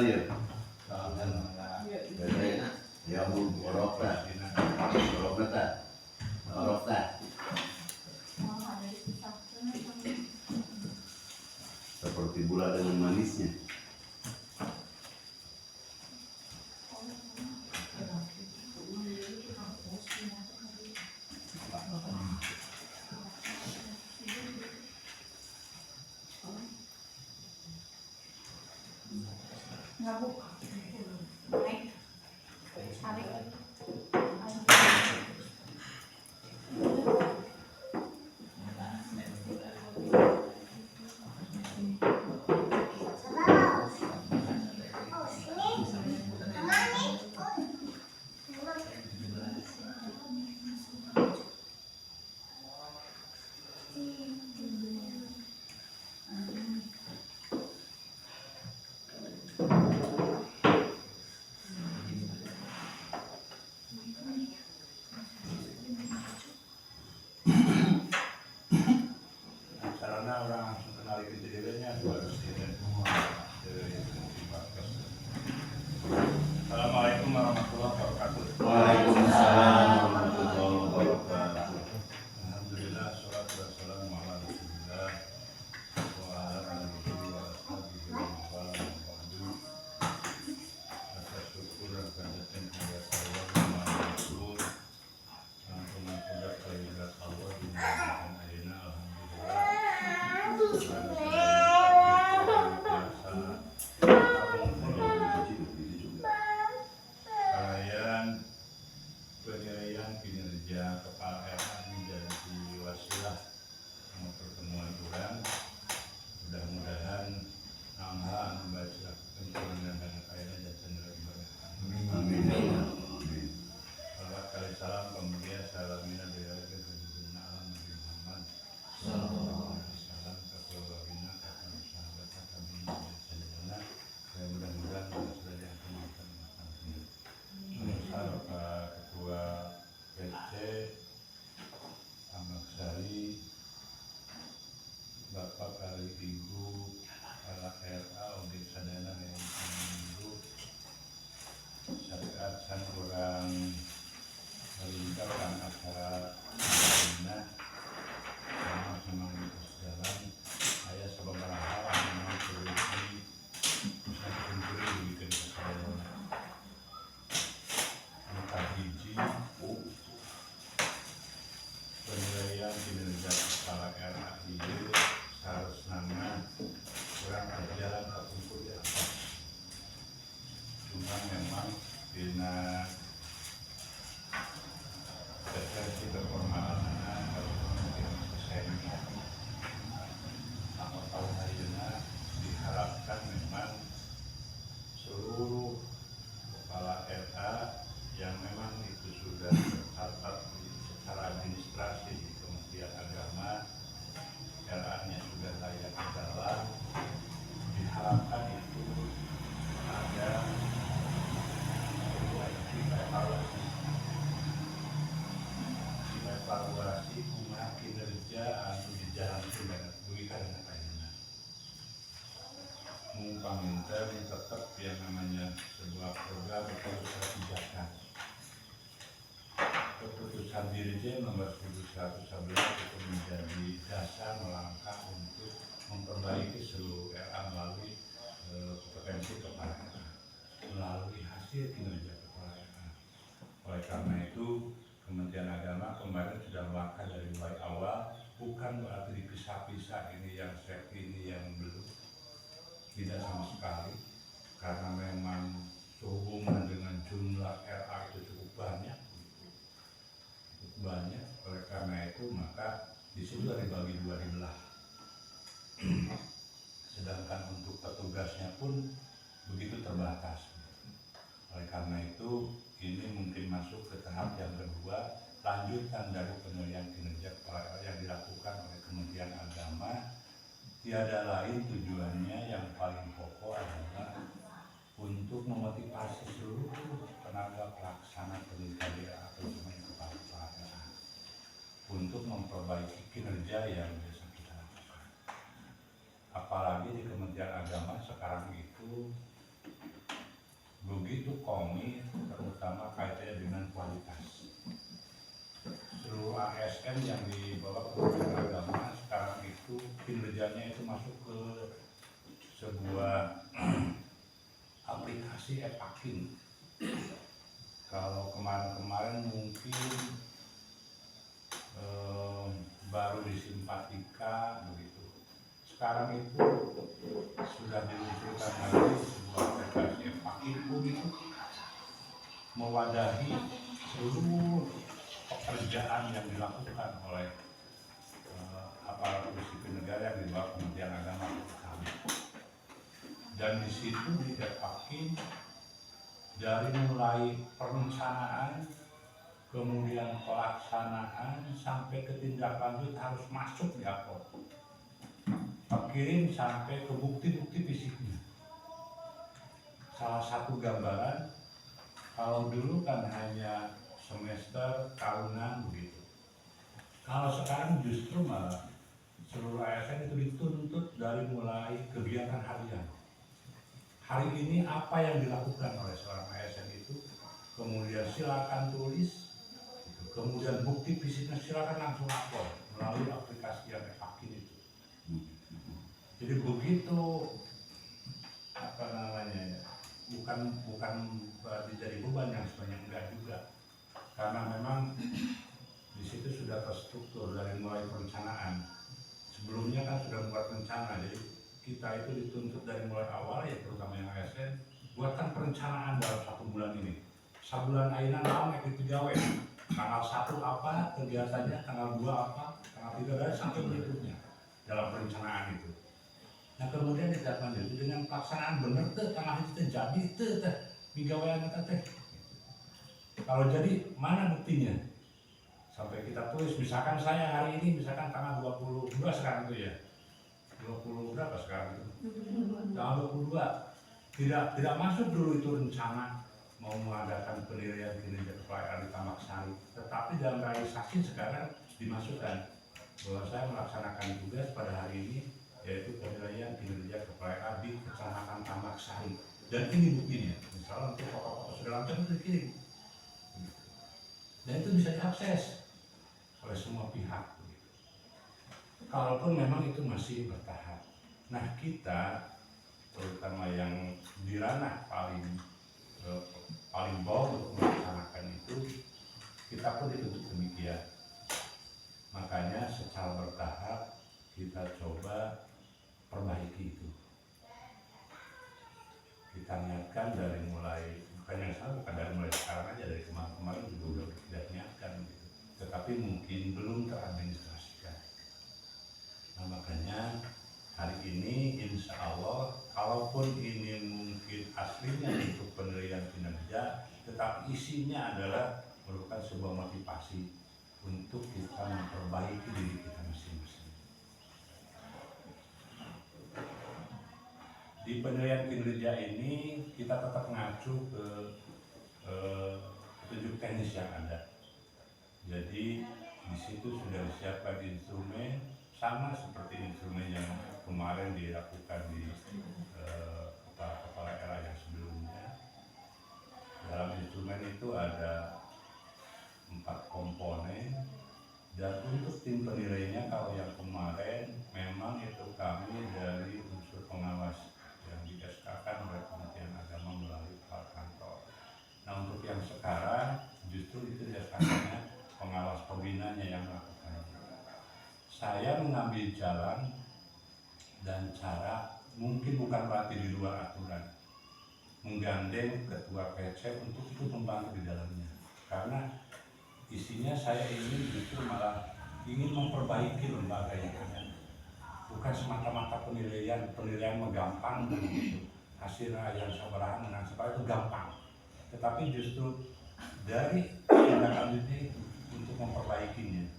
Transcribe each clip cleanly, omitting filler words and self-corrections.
dia. Ya orok seperti gula dengan manisnya. Orang langsung kenali kejadiannya harus Assalamualaikum warahmatullahi wabarakatuh. Waalaikumsalam warahmatullahi wabarakatuh. Alhamdulillah, sholatu wassalamu ala rasulillah wa ala alihi wa ashabihi wa man wala. Atas syukur dan kehadiran kepada Allah wa Rasul langsung mengucap kehadirat Allah di dalam ayana. Penilaian kinerja Kepala RA menjadi wasilah pertemuan orang. Mudah-mudahan Allah membaca pencurian dan kekayaan dan cenderung ibadah. Amin. Salawat kali salam kemudian salamina dari kejujuran alam Nabi Muhammad sallallahu alaihi wasallam kekeluarganya kata sahabat kata bina dan cenderung. Mudah-mudahan sudah diaturkan Pak Ketua PC Amak Sari, Bapak Kali Ibu Kepala RA Udik Sadana yang minggu syariat san kurang melingkarkan acara Bina sama jalan saya sebenarnya hal memang solusi bisa dikumpulkan bikin kesadaran hiji penilaian kinerja Kepala RA ini seharusnya kurang berjalan tertentu di atas. Cuma memang bina preferensi keformalannya harus mungkin selesai. Sama tahun ayeuna diharapkan memang seluruh Kepala RA yang memang itu sudah tercatat secara administrasi di Kementerian Agama, RA-nya sudah layak jalan, diharapkan itu ada evaluasi kumaha kinerja anu dijalankeun dengan dugi karena ayeuna. Mumpamintah tetap yang namanya sebuah program atau kebijakan. Keputusan Dirjen nomor 1111 itu menjadi dasar melangkah untuk memperbaiki seluruh RA melalui kompetensi kepala RA, melalui hasil kinerja kepala RA. Oleh karena itu, Kementerian Agama kemarin sudah melangkah dari mulai awal, bukan berarti dipisah-pisah ini yang set ini yang belum, tidak sama sekali, karena memang sehubungan dengan jumlah RA itu cukup banyak. Oleh karena itu maka di situ dibagi dua dibelah. Sedangkan untuk petugasnya pun begitu terbatas. Oleh karena itu ini mungkin masuk ke tahap yang kedua, lanjutan dari penilaian kinerja kepala yang dilakukan oleh Kementerian Agama. Tiada lain tujuannya yang paling pokok adalah untuk memotivasi seluruh tenaga pelaksana pendidikan atau semuanya kepala untuk memperbaiki kinerja yang biasa kita lakukan. Apalagi di Kementerian Agama sekarang itu ASN yang dibawa ke Kementerian Agama sekarang itu kinerjanya itu masuk ke sebuah aplikasi e-Pakin. Kalau kemarin-kemarin mungkin baru di Simpatika begitu. Sekarang itu sudah diluncurkan lagi sebuah aplikasi e-Pakin itu mewadahi seluruh pekerjaan yang dilakukan oleh aparatur sipil negara yang di bawah Kementerian Agama kami. Dan di situ di e-Pakin dari mulai perencanaan, kemudian pelaksanaan sampai ke tindak lanjut harus masuk di upload, kirim sampai ke bukti-bukti fisiknya. Salah satu gambaran, kalau dulu kan hanya semester, tahunan begitu. Kalau sekarang justru malah seluruh ASN itu dituntut dari mulai kegiatan harian. Hari ini apa yang dilakukan oleh seorang ASN itu, kemudian silakan tulis, kemudian bukti fisiknya silakan langsung upload melalui aplikasi yang e-Pakin itu. Jadi begitu apa namanya, bukan berarti jadi beban yang sebenarnya enggak juga, karena memang di situ sudah terstruktur dari mulai perencanaan. Sebelumnya kan sudah membuat rencana, jadi kita itu dituntut dari mulai awal ya, terutama yang ASN, buatkan perencanaan dalam 1 bulan ini. Sabulan ainan tahun itu gawe. Tanggal 1 apa kegiatannya, tanggal 2 apa, tanggal 3 dan sampai berikutnya dalam perencanaan itu. Nah kemudian ditindaklanjuti dengan pelaksanaan benar tuh, tanggal itu jadi tuh migawean teh. Kalau jadi mana buktinya? Sampai kita tulis, misalkan saya hari ini misalkan tanggal 22 sekarang itu ya. 20 berapa sekarang itu? Tanggal 22. Tidak masuk dulu itu rencana mau mengadakan penilaian kinerja kepala di Tambak Sari, tetapi dalam realisasi sekarang dimasukkan bahwa saya melaksanakan tugas pada hari ini, yaitu penilaian kinerja kepala di Kecamatan Tambak Sari, dan ini buktinya. Misalnya untuk foto-foto segala macam itu dikirim, dan itu bisa diakses oleh semua pihak. Kalaupun memang itu masih bertahap. Nah kita, terutama yang di ranah paling bawah untuk melaksanakan itu, kita pun dituntut demikian. Makanya secara bertahap kita coba perbaiki itu. Kita niatkan dari mulai, bukan yang salah, bukan dari mulai sekarang aja, dari kemarin juga udah tidak niatkan gitu. Tetapi mungkin belum teradministrasikan. Nah makanya hari ini insya Allah, kalaupun ini mungkin aslinya untuk penilaian kinerja, tetapi isinya adalah merupakan sebuah motivasi untuk kita memperbaiki diri kita masing-masing. Di penilaian kinerja ini kita tetap mengacu ke petunjuk teknis yang ada. Jadi di situ sudah disiapkan instrumen sama seperti instrumen yang kemarin dilakukan di kepala era yang sebelumnya. Dalam instrumen itu ada 4 komponen, dan untuk tim penilainya kalau yang kemarin memang itu kami dari unsur pengawas yang di-SK-kan oleh Kementerian Agama melalui kepala kantor. Nah untuk yang sekarang justru itu di-SK-nya pengawas pembinanya yang melakukan. Saya mengambil jalan dan cara mungkin bukan berarti di luar aturan, menggandeng ketua PC untuk ikut membantu di dalamnya, karena isinya saya ingin justru malah ingin memperbaiki lembaga yang ada, bukan semata-mata penilaian gampang begitu, hasilnya yang sabarahan dengan seperti itu gampang, tetapi justru dari tindak lanjutnya itu untuk memperbaikinya.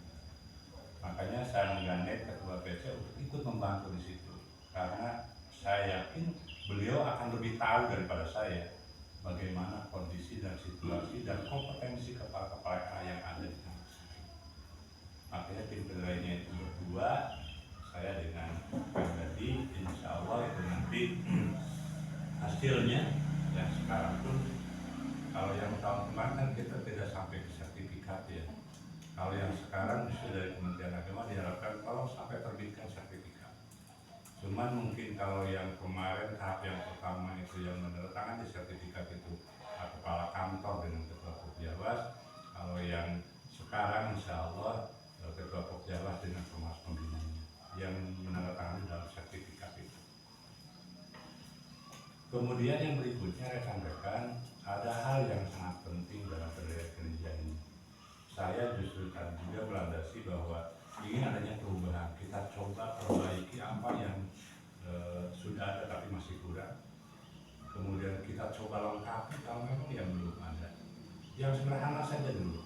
Makanya saya menggandeng ketua PC untuk ikut membantu di situ, karena saya yakin beliau akan lebih tahu daripada saya bagaimana kondisi dan situasi dan kompetensi kepala-kepala yang ada di Tambak Sari. Makanya tim penilainya itu berdua, saya dengan pribadi, insya Allah itu nanti hasilnya yang sekarang pun, kalau yang tahun kemarin kan kita tidak sampai ke sertifikat ya. Kalau yang sekarang justru dari Kementerian Agama diharapkan kalau sampai terbitkan sertifikat. Cuman mungkin kalau yang kemarin tahap yang pertama itu yang menandatangani sertifikat itu kepala kantor dengan ketua Pokjawas. Kalau yang sekarang insya Allah ketua Pokjawas dengan pemas pembinanya yang menandatangani dalam sertifikat itu. Kemudian yang berikutnya rekan-rekan, ada hal yang sangat penting dalam pendirian gereja ini. Saya justru tadi juga melandasi bahwa ingin adanya perubahan. Kita coba perbaiki apa yang sudah ada tapi masih kurang. Kemudian kita coba lengkapi kalau memang yang belum ada. Yang sederhana saja dulu.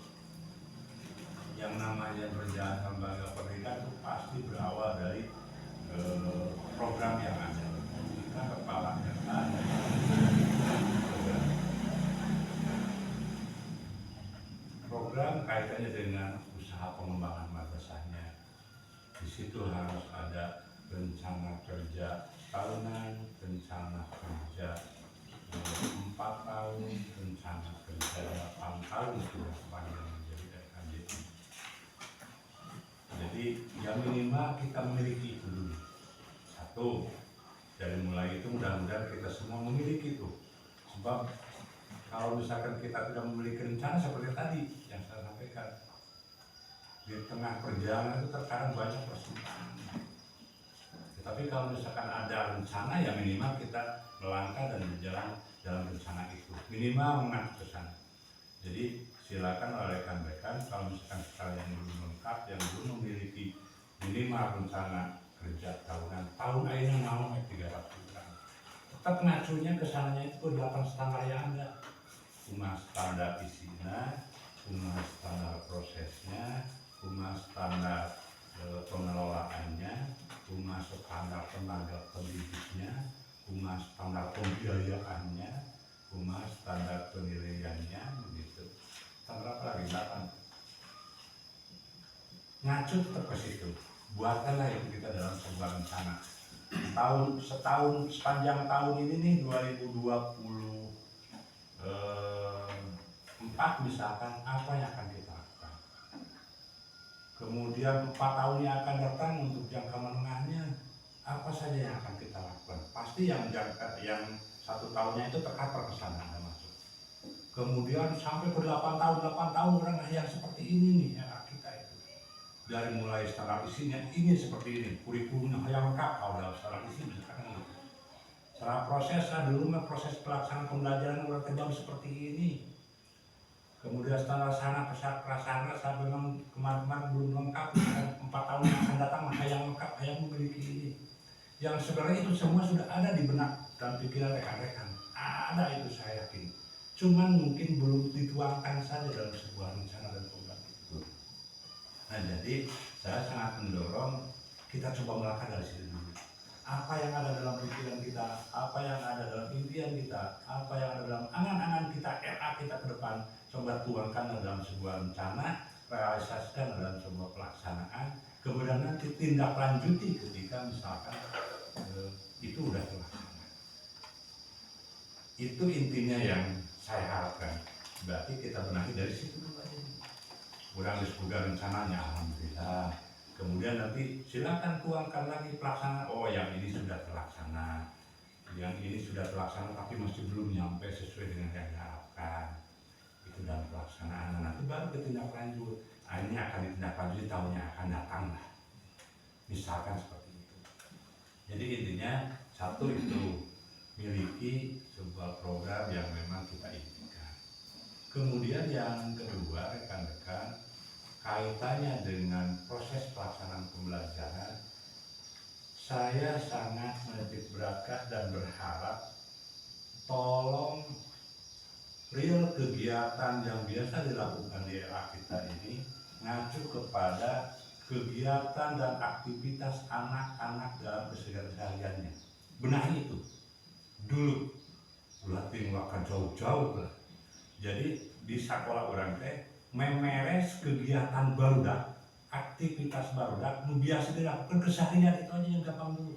Yang namanya berjalan lembaga pendidikan itu pasti berawal dari program yang ada. Kita kepala yang ada. Program kaitannya dengan usaha pengembangan madrasahnya. Di situ harus ada rencana kerja tahunan, rencana kerja 4 tahun, rencana kerja 8 tahun sudah sepanjang menjadi RKJI. Jadi yang minimal kita memiliki itu dulu. Satu, dari mulai itu mudah-mudahan kita semua memiliki itu. Sebab kalau misalkan kita tidak memiliki rencana seperti tadi yang saya sampaikan, di tengah perjalanan itu terkadang banyak persimpangan. Tetapi kalau misalkan ada rencana, ya minimal kita melangkah dan berjalan dalam rencana itu. Minimal mengarah ke sana. Jadi silakan rekan-rekan kalau misalkan sekalian belum lengkap, yang belum memiliki minimal rencana kerja tahunan, tahun akhirnya mau 300 bulan. Tetap ngacunya ke sananya itu ke 8 standar yang ada. Cuma standar isinya, cuma standar prosesnya, cuma standar pengelolaannya, cuma standar tenaga pendidiknya, cuma standar pembiayaannya, cuma standar penilaiannya, begitu. Standar apa lagi? 8. Ngacu tetap ke situ. Buatkanlah itu kita dalam sebuah rencana. Sepanjang tahun ini nih 2024 misalkan apa yang akan kita lakukan. Kemudian 4 tahun yang akan datang untuk jangka menengahnya apa saja yang akan kita lakukan. Pasti yang 1 tahunnya itu tercover ke sana ada masuk. Kemudian sampai ke 8 tahun orang yang seperti ini nih era kita itu. Dari mulai standar isinya ini seperti ini, kurikulumnya yang lengkap kalau dalam standar isi misalkan gitu. Secara prosesnya dulu proses pelaksanaan pembelajaran udah kejam seperti ini. Kemudian standar sana prasarana saya memang kemarin belum lengkap. 4 tahun yang akan datang yang lengkap, yang memiliki ini. Yang sebenarnya itu semua sudah ada di benak dan pikiran rekan-rekan. Ada itu saya yakin. Cuman mungkin belum dituangkan saja dalam sebuah rencana dan program itu. Nah jadi saya sangat mendorong kita coba melangkah dari sini dulu. Apa yang ada dalam pikiran kita, apa yang ada dalam impian kita, apa yang ada dalam angan-angan kita, RA kita ke depan, coba tuangkan dalam sebuah rencana, realisasikan dalam sebuah pelaksanaan, kemudian nanti tindak lanjuti ketika misalkan itu udah terlaksana. Itu intinya yang saya harapkan. Berarti kita benahi dari situ dulu aja. Kurang disebutkan rencananya, alhamdulillah. Kemudian nanti silakan tuangkan lagi pelaksanaan. Oh, yang ini sudah terlaksana, yang ini sudah terlaksana tapi masih belum nyampe sesuai dengan yang diharapkan. Itu dalam pelaksanaan. Nanti baru tindak lanjut. Nah, ini akan ditindaklanjuti tahunnya akan datang lah. Misalkan seperti itu. Jadi intinya satu itu miliki sebuah program yang memang kita impikan. Kemudian yang kedua rekan-rekan, kaitannya dengan proses pelaksanaan pembelajaran, saya sangat menitik beratkan dan berharap tolong real kegiatan yang biasa dilakukan di era kita ini ngacu kepada kegiatan dan aktivitas anak-anak dalam kesehariannya. Benahi itu dulu, ulah jauh-jauh lah. Jadi di sekolah orang teh memeres kegiatan barudak, aktivitas barudak, biasa dilakukan keseharian itu aja yang gampang dulu.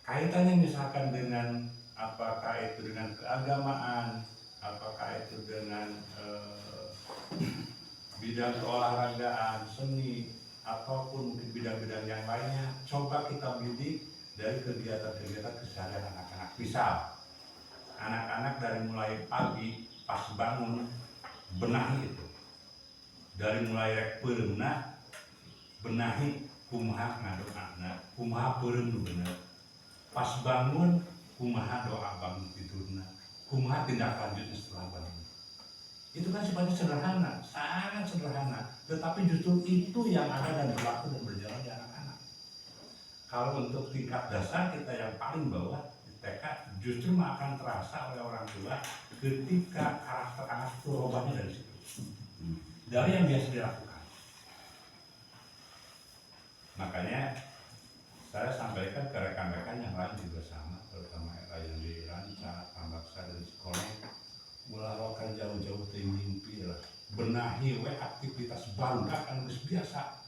Kaitannya misalkan dengan apakah itu dengan keagamaan, apakah itu dengan bidang keolahragaan, seni, ataupun mungkin bidang-bidang yang lainnya, coba kita bidik dari kegiatan-kegiatan keseharian anak-anak. Misal, anak-anak dari mulai pagi pas bangun benahi itu, dari mulai rek pereunah benahi kumaha ngadoana, kumaha peureum nu bener. Pas bangun kumaha doa bangun tidurna, kumaha tindak lanjutnya setelah bangun. Itu kan sifatnya sederhana, sangat sederhana, tetapi justru itu yang ada dan berlaku dan berjalan di anak-anak. Kalau untuk tingkat dasar kita yang paling bawah di TK justru akan terasa oleh orang tua ketika karakter anak itu robahnya dari situ, dari yang biasa dilakukan. Makanya saya sampaikan ke rekan-rekan yang lain juga sama, terutama yang di Ranca, Tambaksa, dan sekolah, melakukan jauh-jauh teh mimpi lah, benahi we aktivitas baru kan geus biasa.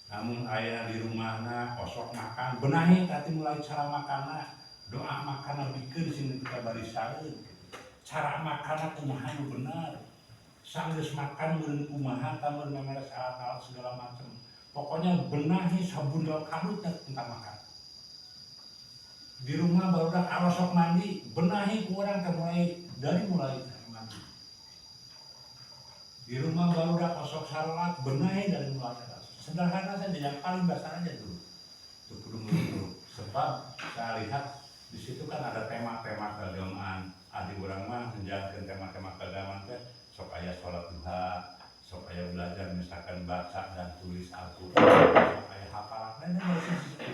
Namun ayah di rumahna osok makan, benahi tadi mulai cara makanna, doa makanna bikin sini kita barisaeun. Cara makanna kumaha nu bener. Sanggeus makan meureun kumaha tamun memeres alat-alat segala macam. Pokoknya benahi sabundal kadutna tentang makan. Di rumah barudak arosok mandi, benahi ku urang teh mulai mandi. Di rumah barudak osok salat, benahi dari mulai salat. Sederhana saja, yang paling dasar aja dulu. Dulu. Sebab saya lihat di situ kan ada tema-tema keagamaan. Adi urang mah menjalankan tema-tema keagamaan teh sok aya salat duha, sok aya belajar misalkan baca dan tulis Al-Qur'an, sok aya hafalan dan dari situ.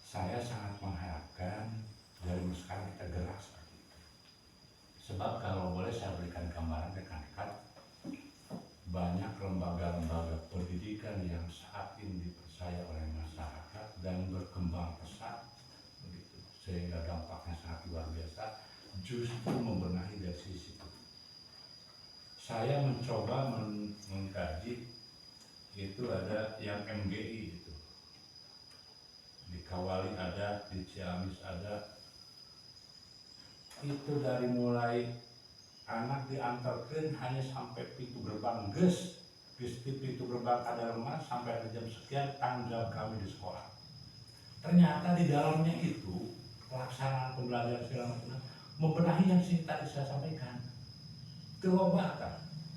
Saya sangat mengharapkan dari sekarang kita gerak seperti itu. Sebab kalau boleh saya berikan gambaran rekan-rekan, banyak lembaga-lembaga pendidikan yang saat ini dipercaya oleh masyarakat dan berkembang pesat begitu, sehingga dampaknya sangat luar biasa, justru membenahi dari sisi itu. Saya mencoba mengkaji, itu ada yang MGI itu, di Kawali ada, di Ciamis ada, itu dari mulai anak diantarkan hanya sampai pintu gerbang geus di pintu gerbang ada rumah sampai ada jam sekian tanggung jawab kami di sekolah. Ternyata di dalamnya itu pelaksanaan pembelajaran segala macam membenahi yang tadi saya sampaikan. Terobatan.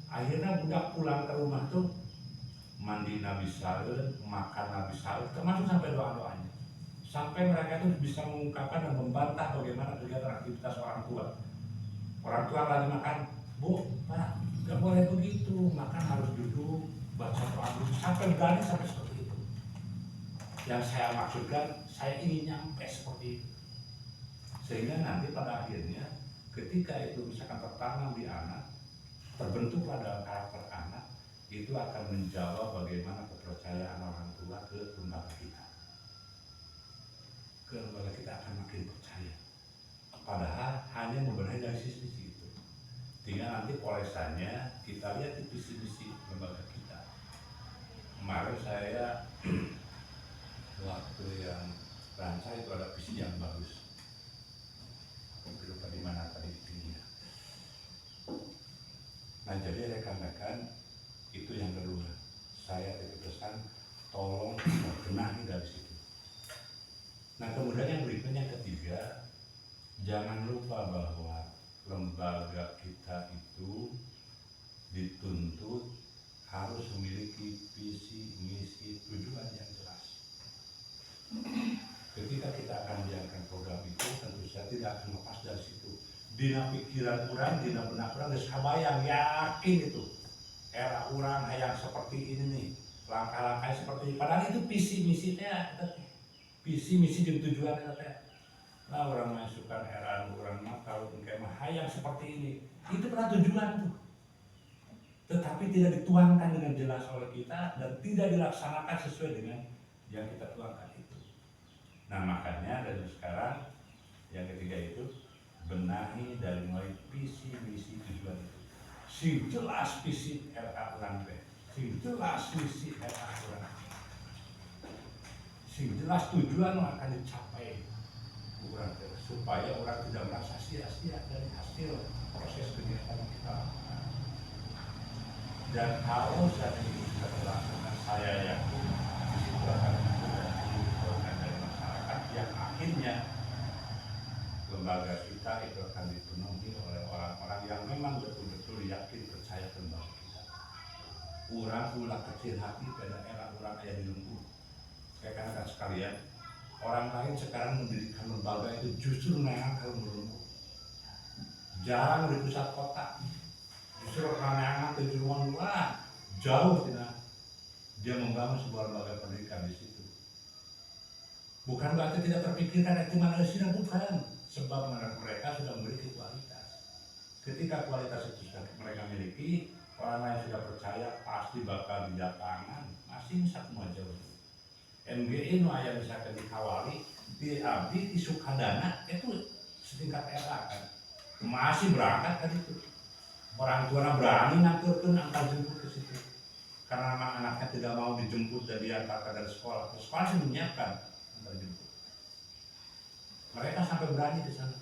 Akhirnya budak pulang ke rumah tuh mandi nabi saeun, makan nabi saeun, termasuk sampai doa-doanya. Sampai mereka tuh bisa mengungkapkan dan membantah bagaimana kegiatan aktivitas orang tua. Orang tua lagi makan, Bu, Pak, gak boleh begitu, makan harus duduk, baca doa dulu, sampai berani sampai seperti itu. Yang saya maksudkan, saya ingin nyampe seperti itu. Sehingga nanti pada akhirnya, ketika itu misalkan tertanam di anak, terbentuk pada karakter anak, itu akan menjawab bagaimana kepercayaan orang tua ke lembaga kita. Ke lembaga kita akan makin percaya. Padahal hanya membenahi dari sisi itu. Tinggal nanti polesannya kita lihat di visi-visi lembaga kita. Kemarin saya waktu yang Ranca itu ada visi yang bagus. Aku lupa di mana tadi visinya. Nah jadi rekan-rekan itu yang kedua. Saya titip pesan tolong benahi dari situ. Nah kemudian yang berikutnya ketiga, jangan lupa bahwa lembaga kita itu dituntut harus memiliki visi, misi, tujuan yang jelas. Ketika kita akan menjalankan program itu, tentu saja tidak akan lepas dari situ. Dina pikiran orang, dina benak orang, geus kabayang, yakin itu. Era orang yang seperti ini nih, langkah-langkah seperti ini. Padahal itu visi, misinya, visi, misi dan tujuannya teh. Nah orang masukkan era orang mah kalau engke mah hayang seperti ini, itu pernah tujuan tuh, tetapi tidak dituangkan dengan jelas oleh kita dan tidak dilaksanakan sesuai dengan yang kita tuangkan itu. Nah makanya dari sekarang yang ketiga itu benahi dari mulai visi misi tujuan itu, sing jelas visi RA orang teh, sing jelas misi RA orang, sing jelas tujuan akan dicapai supaya orang tidak merasa sia-sia dari hasil proses kegiatan kita. Dan kalau saat ini sudah terlaksana, saya yakin di situ akan muncul dan dari masyarakat yang akhirnya lembaga kita itu akan dipenuhi oleh orang-orang yang memang betul-betul yakin percaya lembaga kita. Urang ulah kecil hati pada era orang ayah di lembur. Rekan-rekan sekalian, orang lain sekarang mendirikan lembaga itu justru neangan kalau melumpuh. Jarang di pusat kota, justru neangan tujuan luar jauh tidak. Dia membangun sebuah lembaga pendidikan di situ. Bukan berarti tidak terpikirkan itu manusia, bukan. Sebab mereka sudah memiliki kualitas. Ketika kualitas itu sudah mereka miliki, orang lain sudah percaya pasti bakal didatangan. Masih bisa semua jauh. MGI nu aya misalkan di Kawali, di Abdi, di Sukadana itu setingkat era kan. Masih berangkat kan itu. Orang tua berani ngaturkeun antar jemput ke situ. Karena anak-anaknya tidak mau dijemput dan diantarkan dari sekolah. Sekolah sih menyiapkan antar jemput. Mereka sampai berani di sana.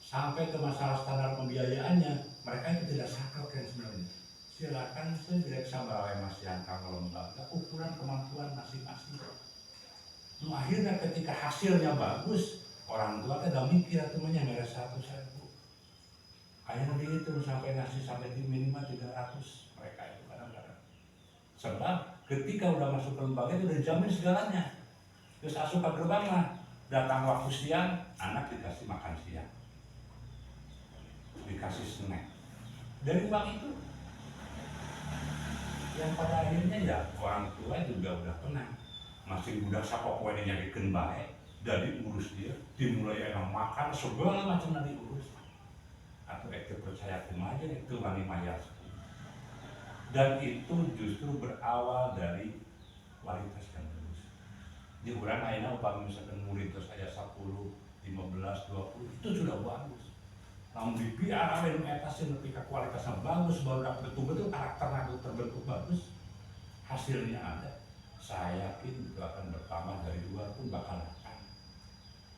Sampai ke masalah standar pembiayaannya, mereka itu tidak saklek sebenarnya. Silakan saya direksa bahwa masih angka lembaga, ukuran kemampuan masing-masing. Akhirnya ketika hasilnya bagus, orang tua tidak mikir temannya mereka 100.000. Akhirnya dihitung sampai ngasih sampai di minimal 300 mereka itu kadang-kadang. Sebab ketika udah masuk ke lembaga itu udah dijamin segalanya. Terus asup ke gerbang mah, datang waktu siang, anak dikasih makan siang, dikasih snack. Dari uang itu, yang pada akhirnya ya orang tua juga udah tenang. Masih udah siapa poin yang nyarikan baik, jadi urus dia, dimulai enak makan segala macam nanti urus. Atau itu percaya kumaja itu wani mayas. Dan itu justru berawal dari kualitas yang bagus. Di urang ayeuna upami misalkan murid terus aya 10, 15, 20 itu sudah bagus. Namun dipiara we nu eta ketika kualitasnya bagus baru betul-betul karakternya terbentuk bagus, hasilnya ada. Saya yakin itu akan bertambah dari luar pun bakal datang.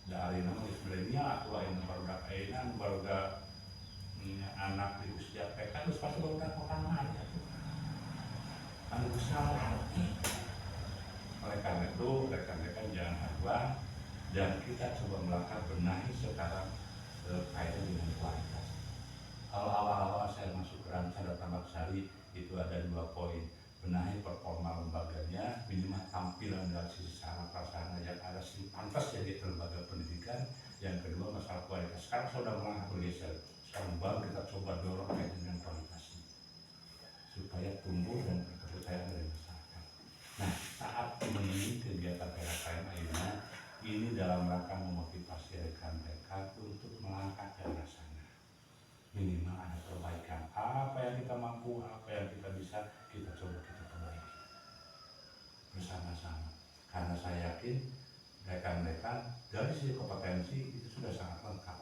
Dari nama sebenarnya atau yang barudak ayeuna barudak anak di usia TK terus pasti barudak makan aja tuh. Anu besar hati. Oleh karena itu rekan-rekan jangan haruan dan kita coba melangkah benahi sekarang kaitan dengan kualitas. Kalau awal-awal saya masuk ke Ranca dan Tambak Sari itu ada 2 poin. Benahi performa lembaganya, minimal tampilan dari sisi sarana prasarana yang ada sih pantas jadi lembaga pendidikan. Yang kedua masalah kualitas. Sekarang sudah melangkah bergeser. Sekarang baru kita coba dorong kaitan dengan kualitasnya supaya tumbuh dan kepercayaan dari masyarakat. Nah saat ini kegiatan PKKM akhirnya ini dalam rangka memotivasi rekan-rekan untuk melangkah ke arah sana. Minimal ada perbaikan apa yang kita mampu, apa yang kita bisa, kita coba kita perbaiki bersama-sama. Karena saya yakin rekan-rekan dari sisi kompetensi itu sudah sangat lengkap.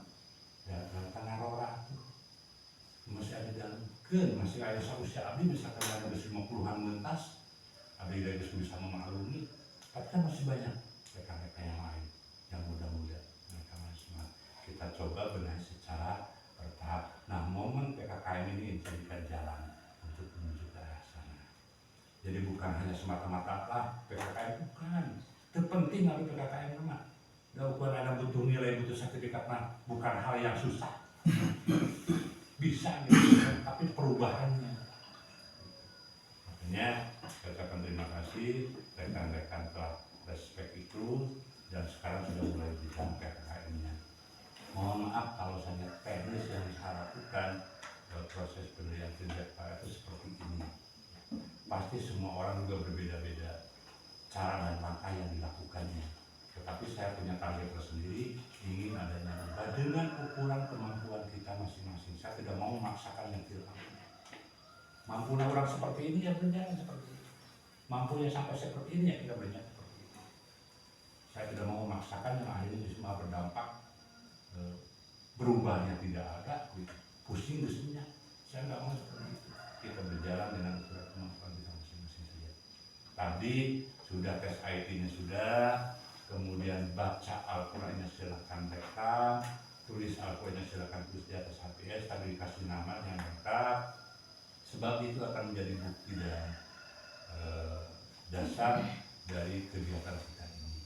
Dan tanah rora itu masih ada dalam masih ada usia abdi misalkan ada 50-an mentas, abdi dari bisa memaklumi, tapi kan masih banyak rekan-rekan yang lain yang muda-muda, mereka masih semangat. Kita coba benahi secara bertahap. Nah momen PKKM ini dijadikan jalan untuk menuju ke arah sana. Jadi bukan hanya semata-mata lah PKKM, bukan. Terpenting tapi PKKM mah. Bukan ada butuh nilai, butuh sertifikat, nah bukan hal yang susah. Bisa gitu, tapi perubahannya. Makanya saya ucapkan terima kasih rekan-rekan telah respect itu dan sekarang sudah mulai berjalan PKKM-nya. Mohon maaf kalau saya teknis yang saya lakukan proses pendirian Tinjak itu seperti ini. Pasti semua orang juga berbeda-beda cara dan langkah yang dilakukannya. Tetapi saya punya target tersendiri, ingin adanya lembaga dengan ukuran kemampuan kita masing-masing. Saya tidak mau memaksakan yang tidak mampu. Mampunya orang seperti ini ya berjalan seperti ini. Mampunya sampai seperti ini ya kita berjalan seperti ini. Saya tidak mau memaksakan yang akhirnya semua berdampak berubahnya tidak ada, pusing mesinnya. Saya nggak mau seperti itu. Kita berjalan dengan ukuran kemampuan kita masing-masing saja. Tadi sudah tes IT-nya sudah. Kemudian baca Al-Qurannya silakan rekam, tulis Al-Qurannya silakan tulis di atas HPS, tadi dikasih nama yang lengkap. sebab itu akan menjadi bukti dan dasar dari kegiatan kita ini.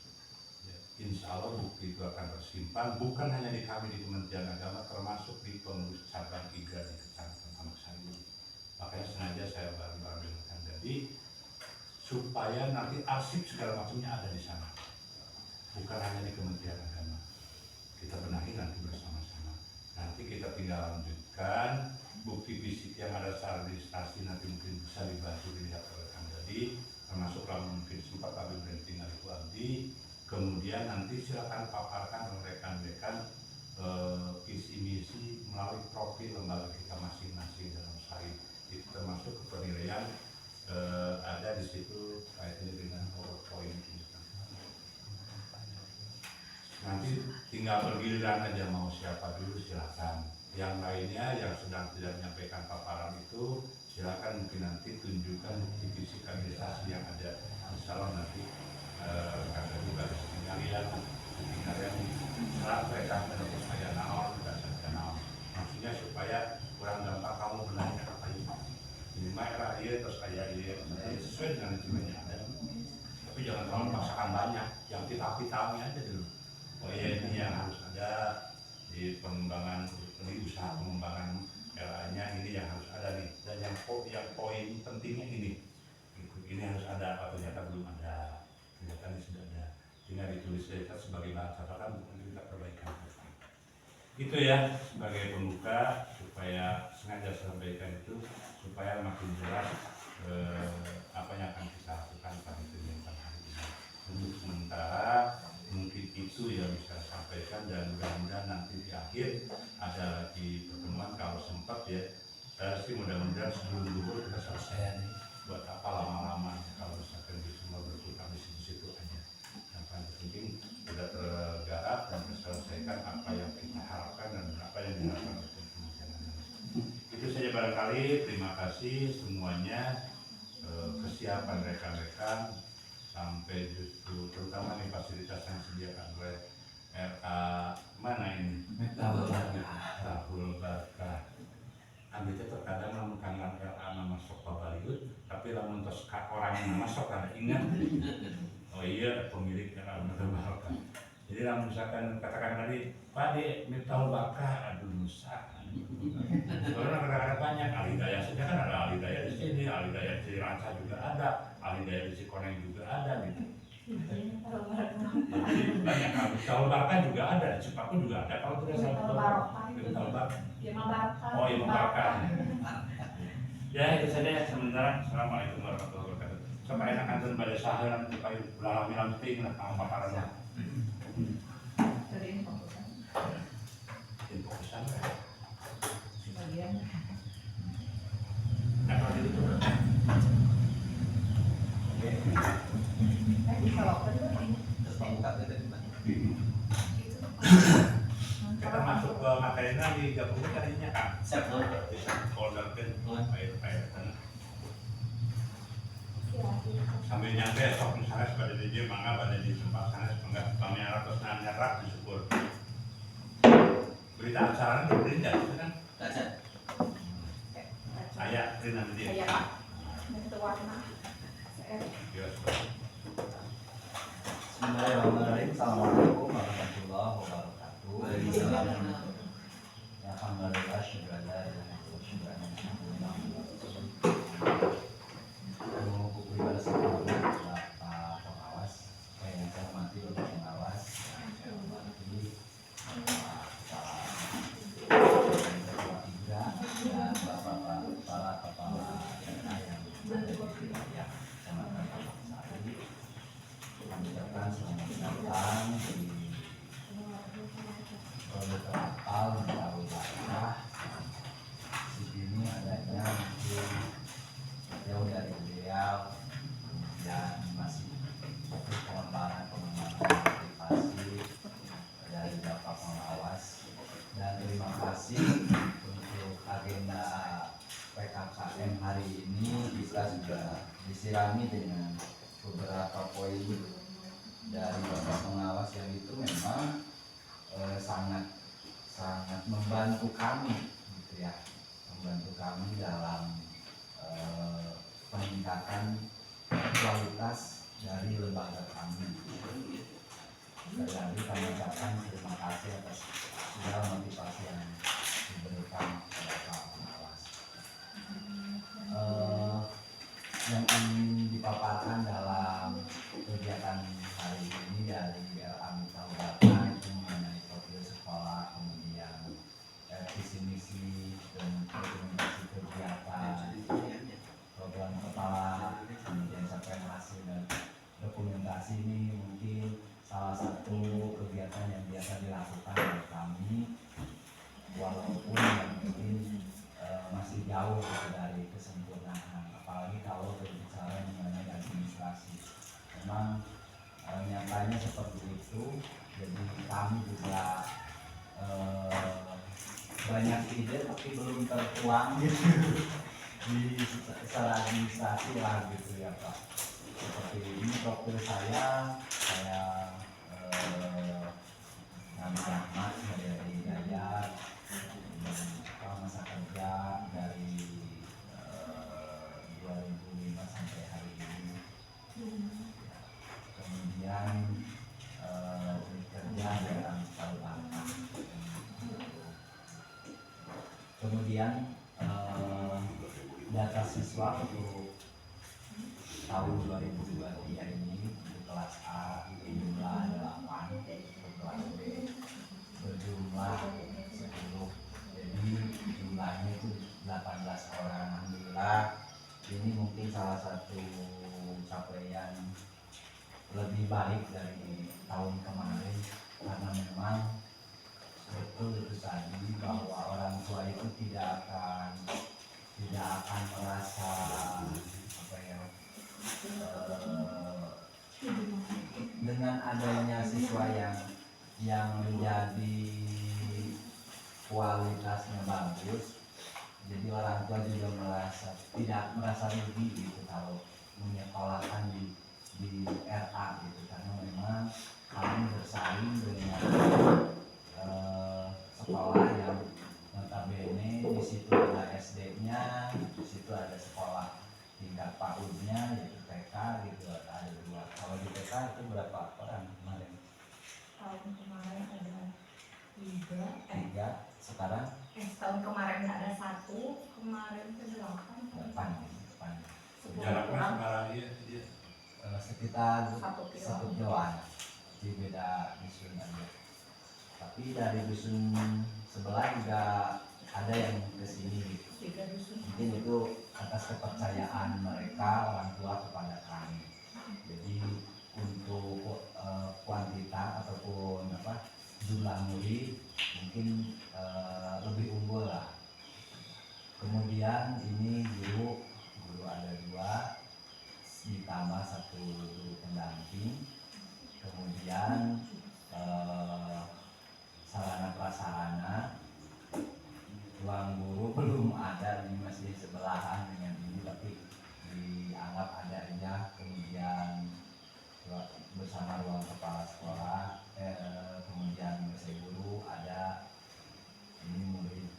Ya, insya Allah bukti itu akan tersimpan bukan hanya di kami di Kementerian Agama, termasuk di pengurus cabang IGA di Kecamatan Amak Sari. Makanya sengaja saya bareng-bareng dengan Kang Dadi supaya nanti arsip segala macamnya ada di sana, bukan hanya di Kementerian Agama. Kita benahi nanti bersama-sama. Nanti kita tinggal lanjutkan bukti fisik yang ada secara registrasi, nanti mungkin bisa dibantu dilihat oleh Kang Dadi, termasuk kalau mungkin sempat kami tinggal di Abdi. Kemudian nanti silakan paparkan rekan-rekan visi misi melalui profil lembaga kita masing-masing dalam SAI. Itu termasuk penilaian ada di situ kaitannya dengan PowerPoint. Nanti tinggal bergiliran aja mau siapa dulu silakan. Yang lainnya yang sedang tidak menyampaikan paparan itu silakan mungkin nanti tunjukkan bukti fisik administrasi yang ada. Insya Allah nanti karena juga kalian sampaikan menurut saya naon dan saya naon. Maksudnya supaya kurang gampang kamu belanja apa ini. Ini mah era iya terus kayak iya sesuai dengan rezemennya ada. Tapi jangan terlalu memaksakan banyak. Yang vital-vitalnya aja dulu. Oh iya ini yang harus ada di pengembangan di usaha pengembangan LA-nya ini yang harus ada nih, dan yang poin pentingnya ini harus ada, apa ternyata belum ada, ternyata ini sudah ada, tinggal ditulis saja sebagai bahan catatan bukan kita perbaikan. Itu ya sebagai pembuka supaya sengaja saya sampaikan itu supaya makin jelas apa yang akan kita lakukan pada kegiatan hari ini. Untuk sementara mungkin itu yang bisa saya sampaikan, dan mudah-mudahan nanti di akhir ada lagi pertemuan kalau sempat ya. Saya sih mudah-mudahan sebelum dulu kita selesai nih. Buat apa lama-lama kalau misalkan di semua berputar di situ-situ aja. Yang paling penting sudah tergarap dan terselesaikan apa yang kita harapkan dan apa yang diharapkan oleh Kementerian Agama. Itu saja barangkali. Terima kasih semuanya, kesiapan rekan-rekan sampai justru terutama nih fasilitas yang disediakan oleh RA mana ini? Miftahul Barokah. Ambil terkadang namun kangen RA nama sok Babaliut, tapi lamun tos orang yang nama sok ada ingat. Oh iya pemilik RA Miftahul Barokah. Jadi lamun misalkan katakan tadi Pak di Miftahul Barokah, aduh nusa. Karena kadang-kadang banyak alidaya saja kan ada alidaya di sini, alidaya di Ranca juga ada, alidaya di Cikoneng juga ada gitu. Jadi banyak Miftahul Barokah juga ada, di Cipaku juga ada kalau tidak salah. Miftahul Barokah. Oh iya Barokah. Ya itu saja sementara. Assalamualaikum warahmatullahi wabarakatuh. Sampai enak antum pada saharan supaya ulang penting lah sama paparannya. Info pesan. Sebagian. Nah kalau itu Bisa waktu itu kita masuk ke materinya di gabungnya tadinya kan. Siap, Bisa folderkan air sambil nyampe sok misalnya pada di dia mangga pada di tempat sana enggak kami arah terus nyarak disyukur. Berita acara diberi enggak kan? Baca. Saya beri nanti dia. Saya Pak. Bentuk warna. Bismillahirrahmanirrahim. Assalamualaikum warahmatullahi wabarakatuh. Waalaikumsalam. Alhamdulillah, syukur Allah, syukur Allah. Buku ibadah sempurna, Bapak pengawas, yang saya hormati Bapak pengawas, yang saya hormati Bapak Igra dan Bapak para kepala daerah yang ada di wilayah Kecamatan Amak Sari. Mengucapkan selamat datang di Pondok Kapal Miftahul Barokah. Di sini adanya mungkin jauh dari beliau, kemudian masih pengembangan motivasi dari Bapak pengawas, dan terima kasih untuk agenda PKKM hari ini kita sudah disirami dengan beberapa poin dari Bapak pengawas yang itu memang sangat membantu kami gitu ya, membantu kami dalam peningkatan kualitas dari lembaga kami. Sekali lagi kami ucapkan terima kasih atas segala motivasi yang diberikan kepada Pak Pengawas. Yang ingin dipaparkan dalam kegiatan hari ini dari RA Mitra Udara itu mengenai profil sekolah, kemudian visi misi dan rekomendasi kegiatan, program kepala, kemudian capaian hasil dan dokumentasi. Ini mungkin salah satu kegiatan yang biasa dilakukan oleh kami, walaupun yang mungkin masih jauh dari kesempurnaan, apalagi kalau berbicara mengenai administrasi. Memang nyatanya seperti itu. Jadi kami juga banyak ide tapi belum tertuang gitu di secara administrasi lah gitu ya Pak. Seperti ini profil saya Nabi Ahmad dari Hidayat, masa kerja dari 2005 sampai hari ini. Kemudian kerja dalam tahun langkah. Kemudian data siswa untuk tahun 2023 ini untuk kelas A jumlah 8, untuk kelas B berjumlah 10. Jadi jumlahnya itu 18 orang. Alhamdulillah ini mungkin salah satu capaian lebih baik dari tahun kemarin, karena memang betul itu tadi bahwa orang tua itu tidak akan merasa dengan adanya siswa yang menjadi kualitasnya bagus, jadi orang tua juga tidak merasa rugi gitu kalau menyekolahkan di RA gitu, karena memang kami bersaing dengan sekolah yang notabene di situ ada SD-nya, di situ ada sekolah tingkat PAUD-nya yaitu TK gitu, ada 2. Kalau di TK itu berapa orang kemarin? Tahun kemarin ada 3. Sekarang? Tahun kemarin ada 1, kemarin ke 8. 8. Jaraknya sekarang iya. Sekitar 1 kiloan di beda dusun aja. Tapi dari dusun sebelah juga ada yang kesini. 3 dusun. Mungkin itu atas kepercayaan mereka orang tua kepada kami. Jadi untuk kuantitas ataupun jumlah murid mungkin lebih unggul lah. Kemudian ini guru ada 2 ditambah 1 guru pendamping. Kemudian sarana prasarana, ruang guru belum ada, ini masih sebelahan dengan ini tapi dianggap ada aja. Kemudian bersama ruang kepala sekolah, kemudian mesin guru ada, ini murid,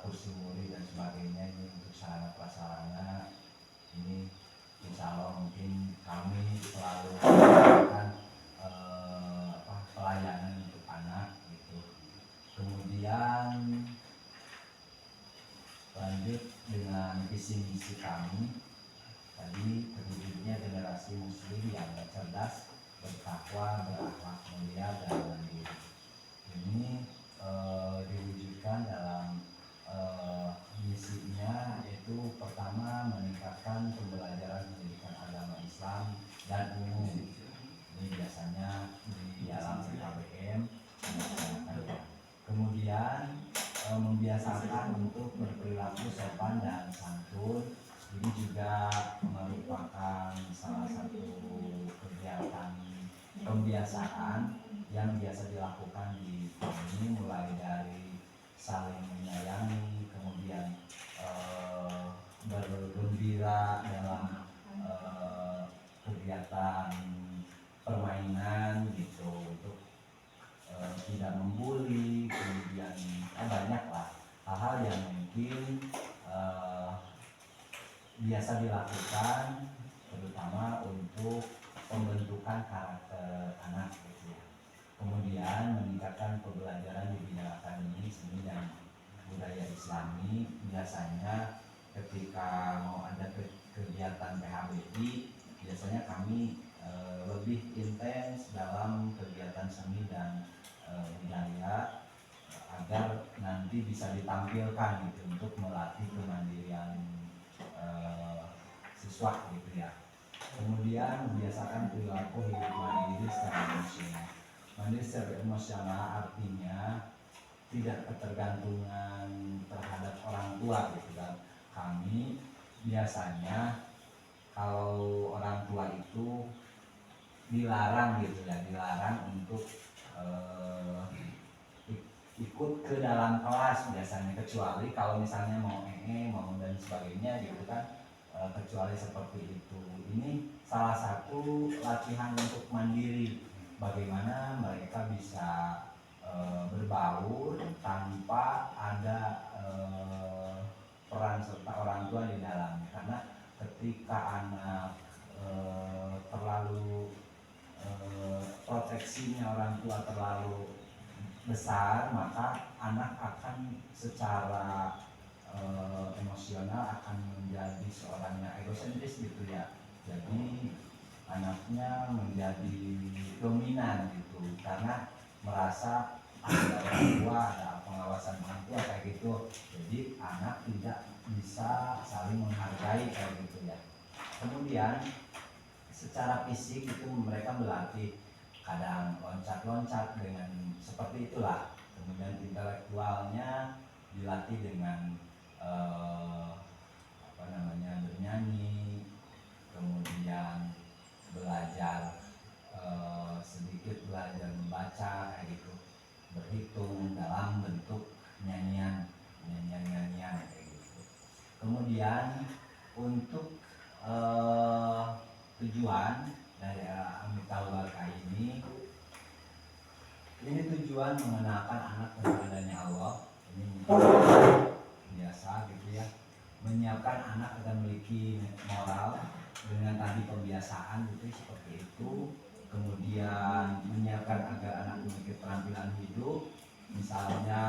kursi murid dan sebagainya. Ini untuk sarana prasarana ini insya Allah mungkin kami selalu melakukan pelayanan untuk anak gitu. Kemudian lanjut dengan visi misi kami tadi, terwujudnya generasi muslim yang cerdas, bertakwa, berakhlak mulia dan mandiri. Ini diwujudkan dalam misinya, yaitu pertama meningkatkan pembelajaran pendidikan agama Islam dan umum. Ini biasanya di dalam KBM. Kemudian membiasakan untuk berperilaku sopan dan santun. Ini juga merupakan salah satu kegiatan pembiasaan yang biasa dilakukan di kami, mulai dari saling menyayangi, kemudian bergembira dalam kegiatan permainan gitu, untuk tidak membuli. Kemudian banyak lah hal-hal yang mungkin biasa dilakukan terutama untuk pembentukan karakter anak gitu ya. Kemudian meningkatkan pembelajaran di bidang akademik, seni dan budaya Islami. Biasanya ketika mau ada kegiatan PHBI, biasanya kami lebih intens dalam kegiatan seni dan budaya agar nanti bisa ditampilkan gitu untuk melatih kemandirian siswa gitu ya. Kemudian membiasakan perilaku hidup mandiri secara emosional. Mandiri secara emosional artinya tidak ketergantungan terhadap orang tua gitu kan. Kami biasanya kalau orang tua itu dilarang gitu ya, dilarang untuk ikut ke dalam kelas biasanya, kecuali kalau misalnya mau mau dan sebagainya gitu kan, kecuali seperti itu. Ini salah satu latihan untuk mandiri, bagaimana mereka bisa berbaur tanpa ada peran serta orang tua di dalamnya. Karena ketika anak terlalu proteksinya orang tua terlalu besar, maka anak akan secara emosional akan menjadi seorang yang egosentris gitu ya. Jadi anaknya menjadi dominan gitu karena merasa ada orang tua, ada pengawasan orang tua kayak gitu. Jadi anak tidak bisa saling menghargai kayak gitu ya. Kemudian secara fisik itu mereka berlatih, kadang loncat-loncat dengan seperti itulah. Kemudian intelektualnya dilatih dengan bernyanyi, kemudian belajar sedikit belajar membaca kayak gitu, berhitung dalam bentuk nyanyian kayak gitu. Kemudian untuk tujuan dari Amitabha Barkah ini tujuan mengenalkan anak kepadanya Allah. Ini biasa gitu ya, menyiapkan anak agar memiliki moral dengan tadi pembiasaan gitu seperti itu. Kemudian menyiapkan agar anak memiliki keterampilan hidup, misalnya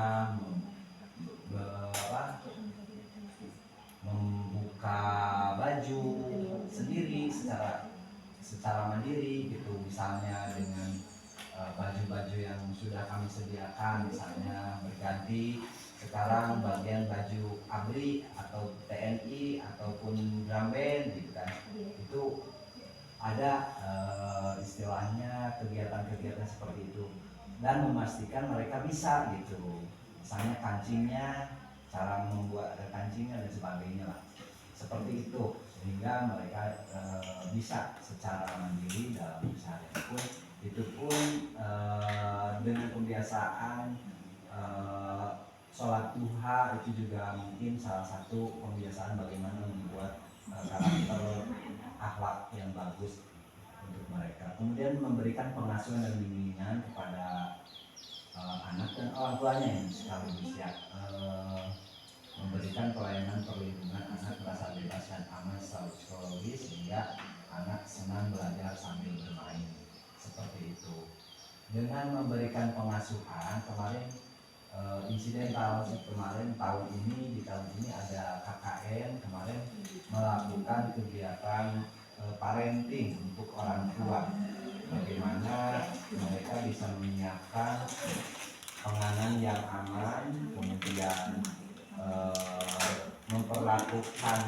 membuka baju sendiri secara mandiri gitu, misalnya dengan baju-baju yang sudah kami sediakan, misalnya berganti sekarang bagian baju ABRI atau TNI ataupun drum band gitu kan. Itu ada istilahnya kegiatan-kegiatan seperti itu, dan memastikan mereka bisa gitu, misalnya kancingnya, cara membuat kancingnya dan sebagainya lah, seperti itu, sehingga mereka bisa secara mandiri dalam sehari-hari pun. Itu pun dengan kebiasaan sholat duha itu juga mungkin salah satu pembiasaan bagaimana membuat karakter akhlak yang bagus untuk mereka. Kemudian memberikan pengasuhan dan bimbingan kepada anak dan orang tuanya yang sekaligus ya, memberikan pelayanan perlindungan anak merasa bebas dan aman secara psikologis sehingga anak senang belajar sambil bermain, seperti itu. Dengan memberikan pengasuhan, kemarin insiden tahun ini ada KKN kemarin melakukan kegiatan parenting untuk orang tua, bagaimana mereka bisa menyiapkan penganan yang aman, kemudian memperlakukan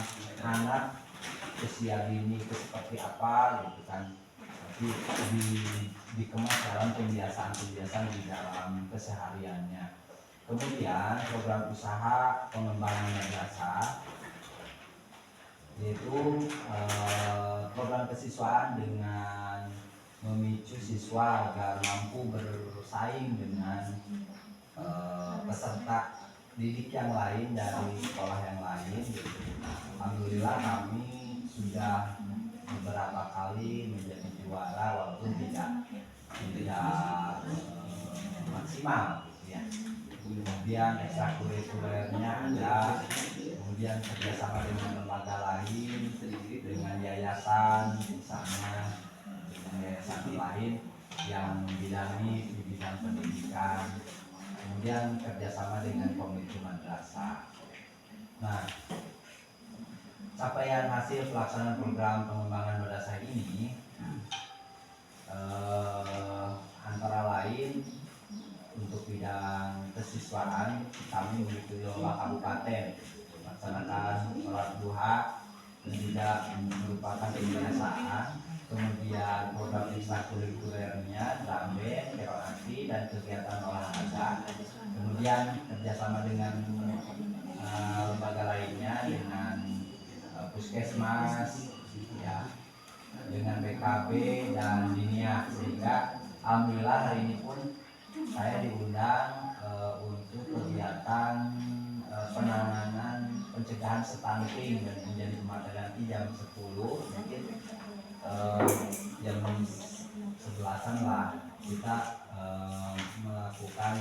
anak usia dini itu seperti apa gitu kan, dikemas dalam pembiasaan di dalam kesehariannya. Kemudian program usaha pengembangan madrasah, yaitu program kesiswaan dengan memicu siswa agar mampu bersaing dengan peserta didik yang lain dari sekolah yang lain. Alhamdulillah kami sudah beberapa kali menjadi juara walaupun tidak maksimal gitu ya. Kemudian ekstrakurikulernya ada, kemudian kemudian kerjasama dengan lembaga lain, dengan yayasan misalnya, dengan yayasan lain yang membidangi di bidang pendidikan, kemudian kerjasama dengan komite madrasah. Nah, capaian hasil pelaksanaan program pengembangan madrasah ini antara lain untuk bidang kesiswaan kami mengikuti lomba kabupaten melaksanakan sholat duha dan tidak merupakan kebiasaan, kemudian program ekstrakurikulernya drum band, keroasi dan kegiatan olahraga, kemudian kerjasama dengan lembaga lainnya, dengan puskesmas ya, dengan BKB dan Dinia, sehingga alhamdulillah hari ini pun saya diundang untuk kegiatan penanganan pencegahan stunting dan menjadi mata ganti jam 10, mungkin jam 11-an lah kita melakukan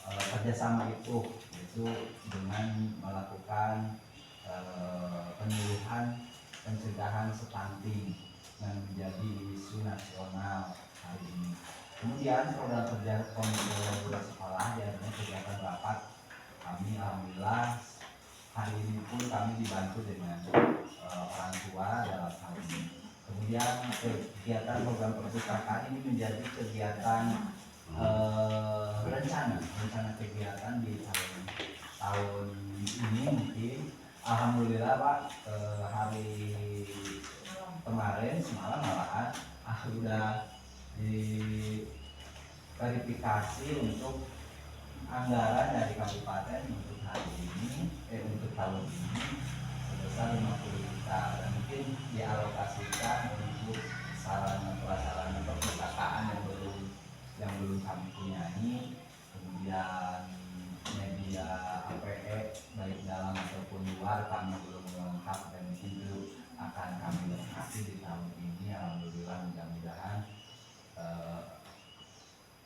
kerjasama itu, yaitu dengan melakukan penyuluhan pencegahan stunting yang menjadi isu nasional hari ini. Kemudian program kerja komite sekolah diantaranya kegiatan rapat kami, alhamdulillah hari ini pun kami dibantu dengan orang tua dalam hal ini. Kemudian kegiatan program perpustakaan ini menjadi kegiatan rencana kegiatan di tahun ini. Mungkin alhamdulillah Pak, hari kemarin semalam malahan sudah diverifikasi untuk anggaran dari kabupaten untuk hari ini, untuk tahun ini sebesar 50 juta, dan mungkin dialokasikan untuk sarana prasarana perpustakaan yang belum kami punyai, kemudian media APE baik dalam ataupun luar kami belum lengkap, dan itu akan kami lengkapi di tahun ini. Alhamdulillah, mudah-mudahan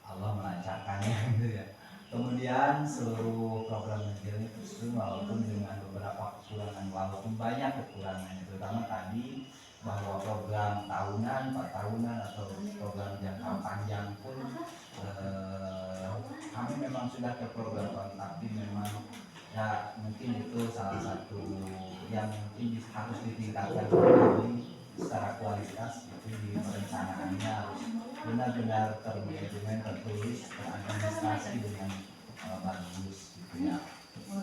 Allah melancarkannya gitu ya. Kemudian seluruh program ini tersusun walaupun dengan beberapa kekurangan, walaupun banyak kekurangannya, terutama tadi bahwa program tahunan, 4 tahunan atau program jangka panjang pun kami memang sudah ke program, tapi memang ya mungkin itu salah satu yang mungkin harus ditingkatkan kembali secara kualitas, itu di perencanaannya harus benar-benar termanajemen, tertulis, teradministrasi dengan bagus gitu ya.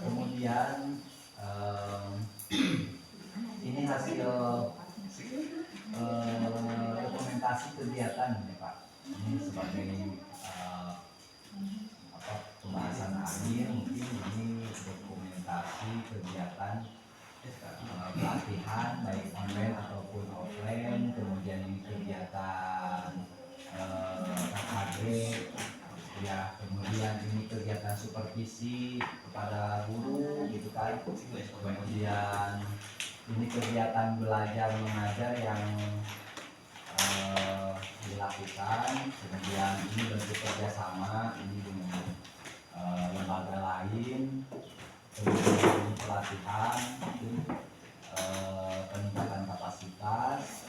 Kemudian ini hasil dokumentasi kegiatan ya Pak, ini sebagai pembahasan akhir, mungkin ini dokumentasi kegiatan pelatihan baik online ataupun offline, kemudian ini kegiatan KKD ya, kemudian ini kegiatan supervisi kepada guru gitu kan, kemudian ini kegiatan belajar mengajar yang dilakukan, kemudian ini bentuk kerjasama ini dengan lembaga lain, kemudian ini pelatihan, peningkatan kapasitas,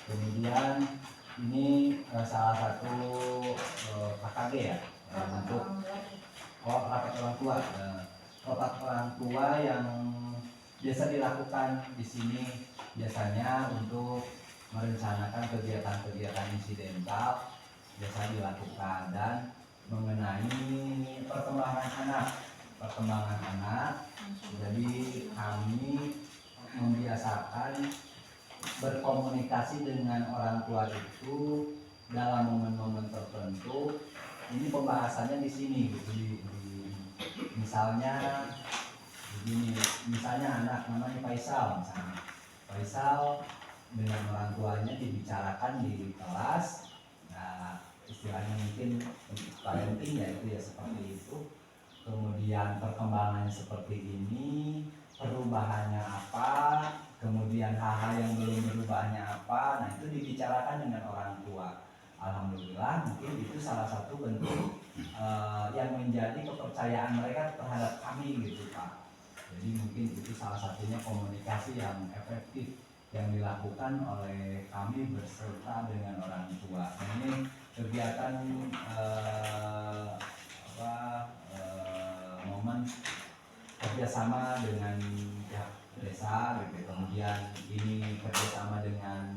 kemudian ini salah satu KKG ya, untuk rapat orang tua, rapat orang tua yang biasa dilakukan di sini biasanya untuk merencanakan kegiatan-kegiatan insidental biasa dilakukan, dan mengenai perkembangan anak. Jadi kami membiasakan berkomunikasi dengan orang tua itu dalam momen-momen tertentu. Ini pembahasannya di sini gitu, misalnya begini, misalnya anak namanya Faisal, misalnya Faisal dengan orang tuanya dibicarakan di kelas. Nah, istilahnya mungkin parenting ya, itu ya seperti itu. Kemudian perkembangannya seperti ini, perubahannya apa, kemudian hal-hal yang belum berubahnya apa. Nah, itu dibicarakan dengan orang tua. Alhamdulillah, mungkin itu salah satu bentuk yang menjadi kepercayaan mereka terhadap kami gitu Pak. Jadi mungkin itu salah satunya komunikasi yang efektif yang dilakukan oleh kami berserta dengan orang tua. Nah, ini kegiatan momen kerjasama dengan pihak desa, gitu. Kemudian ini kerjasama dengan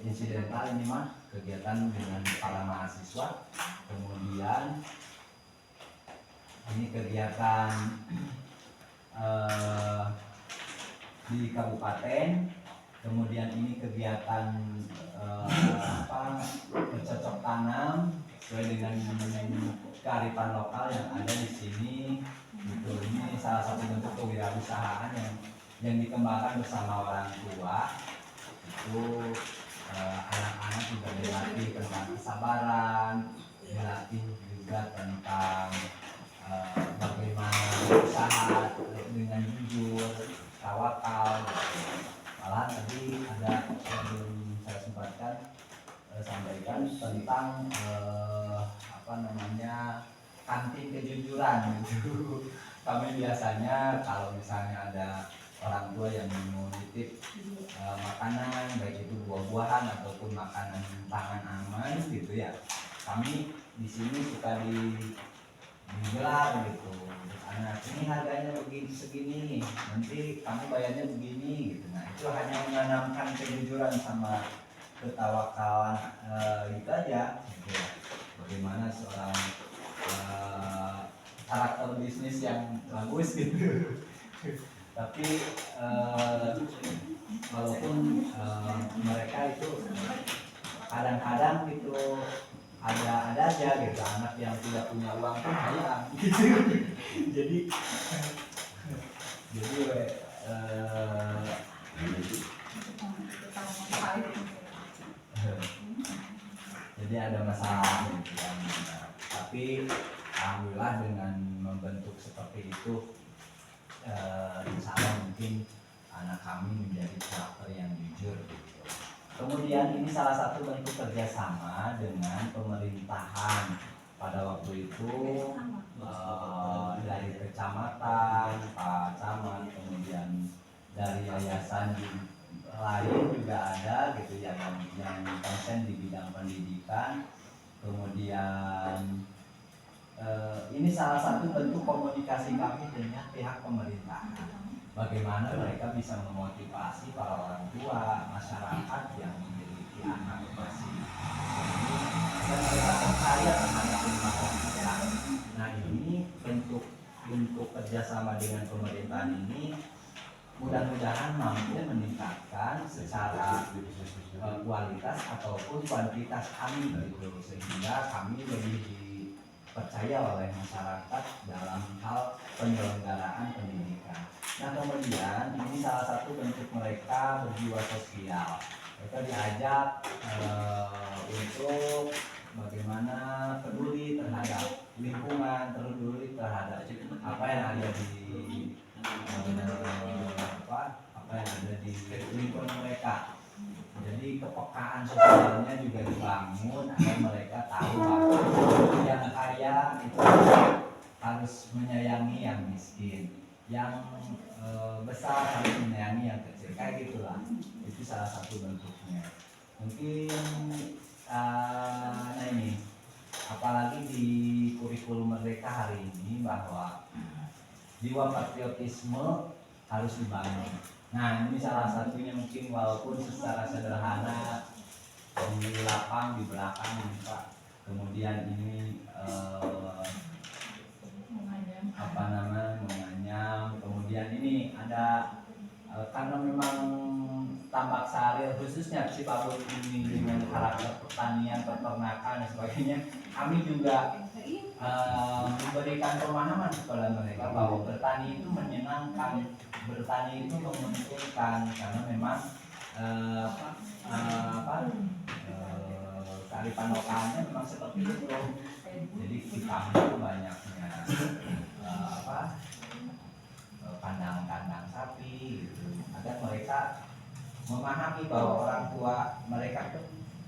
insidental, ini mah kegiatan dengan para mahasiswa. Kemudian ini kegiatan di kabupaten, kemudian ini kegiatan bercocok tanam sesuai dengan kearifan lokal yang ada di sini. Gitu. Ini salah satu bentuk kewirausahaan yang dikembangkan bersama orang tua. Itu anak-anak juga dilatih tentang kesabaran, dilatih juga tentang bagaimana usaha dengan jujur, tawakal. Malahan tadi ada yang belum saya sempatkan sampaikan tentang kantin kejujuran gitu. Kami biasanya kalau misalnya ada orang tua yang mau nitip makanan, baik itu buah-buahan ataupun makanan tangan aman gitu ya, kami di sini suka digelar gitu. Anak ini harganya begini segini, nanti kamu bayarnya begini gitu. Nah itu hanya menanamkan kejujuran sama ketawakalan gitu aja gitu. Bagaimana seorang karakter bisnis yang bagus gitu. Tapi walaupun mereka itu kadang-kadang gitu ada aja gitu anak yang tidak punya uang pun hayang gitu. jadi jadi ada masalah gitu kan. Tapi alhamdulillah dengan membentuk seperti itu, insya Allah mungkin anak kami menjadi karakter yang jujur gitu. Kemudian ini salah satu bentuk kerjasama dengan pemerintahan. Pada waktu itu dari kecamatan, Pak Camat, kemudian dari yayasan lain juga ada gitu yang konsen di bidang pendidikan. Kemudian ini salah satu bentuk komunikasi kami dengan pihak pemerintahan. Bagaimana mereka bisa memotivasi para orang tua, masyarakat yang memiliki anak masih dan mereka percaya terhadap masyarakat. Nah ini bentuk kerjasama dengan pemerintahan ini mudah-mudahan mampu meningkatkan secara kualitas ataupun kuantitas kami gitu, sehingga kami lebih dipercaya oleh masyarakat dalam hal penyelenggaraan pendidikan. Nah kemudian ini salah satu bentuk mereka berjiwa sosial. Mereka diajak untuk bagaimana peduli terhadap lingkungan, peduli terhadap apa yang ada di lingkungan mereka. Jadi kepekaan sosialnya juga dibangun agar mereka tahu bahwa yang kaya itu harus menyayangi yang miskin, yang besar harus menyayangi yang kecil, kayak gitulah. Itu salah satu bentuknya. Mungkin nah ini apalagi di kurikulum Merdeka hari ini bahwa jiwa patriotisme harus dibangun. Nah ini salah satunya mungkin walaupun secara sederhana di lapang di belakang ini Pak. Kemudian ini menganyam. Kemudian ini ada karena memang Tambak Sari khususnya Cipabut ini dengan karakter pertanian, peternakan dan sebagainya, kami juga memberikan pemahaman kepada mereka bahwa bertani itu menyenangkan, bertani itu menguntungkan karena memang kearifan lokalnya memang seperti itu. Jadi di kami itu banyaknya kandang-kandang sapi gitu, agar mereka memahami bahwa orang tua mereka itu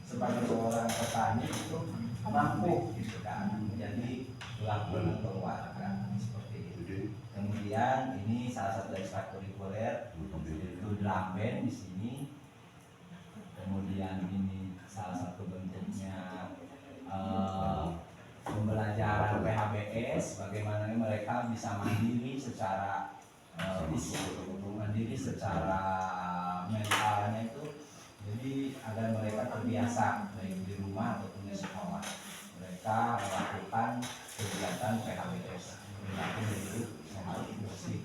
sebagai seorang petani itu mampu gitu kan, jadi tulang punggung keluarga seperti itu. Kemudian ini salah satu ekstrakurikuler yaitu drum band di sini. Kemudian ini salah satu bentuknya pembelajaran PHBS, bagaimana mereka bisa mandiri secara mandiri secara mentalnya itu, jadi agar mereka terbiasa baik di rumah ataupun di sekolah mereka melakukan kegiatan PHBS, perilaku hidup sehat, bersih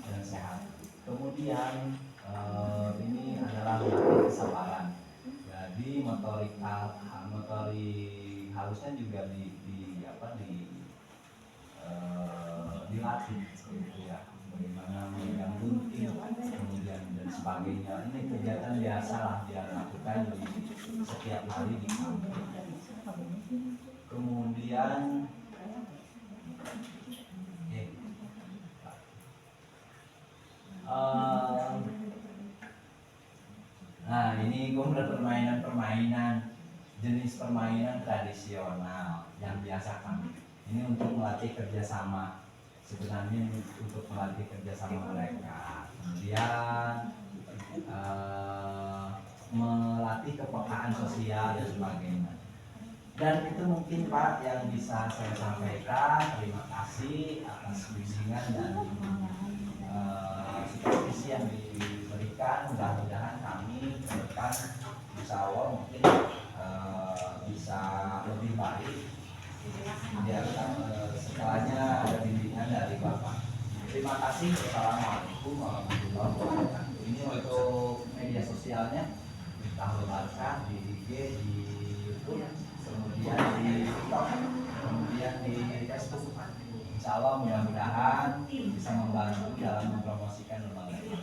dan sehat. Kemudian ini adalah melatih kesabaran, jadi motorik halusnya juga dilatih gitu ya, bagaimana memegang gunting kemudian dan sebagainya. Ini kegiatan biasa lah dia lakukan di setiap hari di kampung. Kemudian nah ini kemudian permainan jenis permainan tradisional yang biasa kami. Ini untuk melatih kerjasama, sebenarnya untuk melatih kerjasama mereka. Kemudian melatih kepekaan sosial dan sebagainya. Dan itu mungkin Pak yang bisa saya sampaikan. Terima kasih atas bimbingan dan supervisi yang diberikan. Mudah-mudahan kami ke depan insya Allah mungkin bisa lebih baik. Ya, setelahnya ada bimbingan dari Bapak. Terima kasih. Assalamualaikum warahmatullahi wabarakatuh. Ini untuk media sosialnya kita lebarkan di IG, di YouTube, kemudian di TikTok, kemudian di Facebook. Insya Allah mudah-mudahan bisa membantu dalam mempromosikan lembaga ini.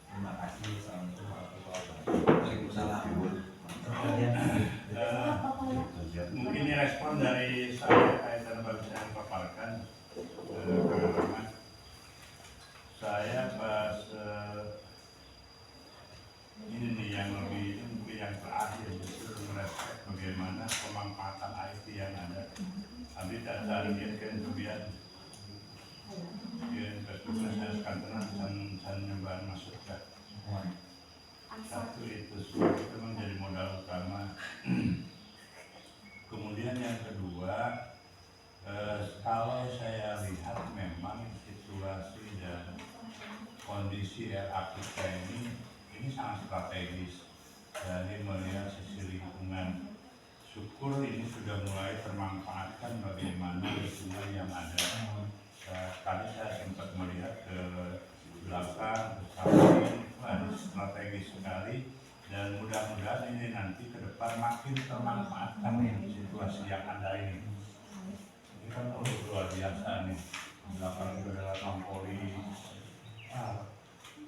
Terima kasih. Assalamualaikum warahmatullahi wabarakatuh. Waalaikumsalam. Mungkin ini respon dari saya kaitan dengan yang paparkan pengalaman saya pas ini nih yang lebih mungkin yang terakhir justru merespek bagaimana pemanfaatan IT yang ada. Tapi dasar kan kemudian Facebook saya sekarang dan nyembah masuk ke satu itu menjadi modal utama. Kemudian yang kedua, kalau saya lihat memang situasi dan kondisi RA kita ini sangat strategis. Dari melihat sisi lingkungan, syukur ini sudah mulai termanfaatkan bagaimana lingkungan yang ada. Tadi saya sempat melihat ke belakang, ke samping, strategis sekali. Dan mudah-mudahan ini nanti ke depan makin termanfaatkan situasi yang ada ini. Ini kan luar biasa nih, belakang saudara Kampolri.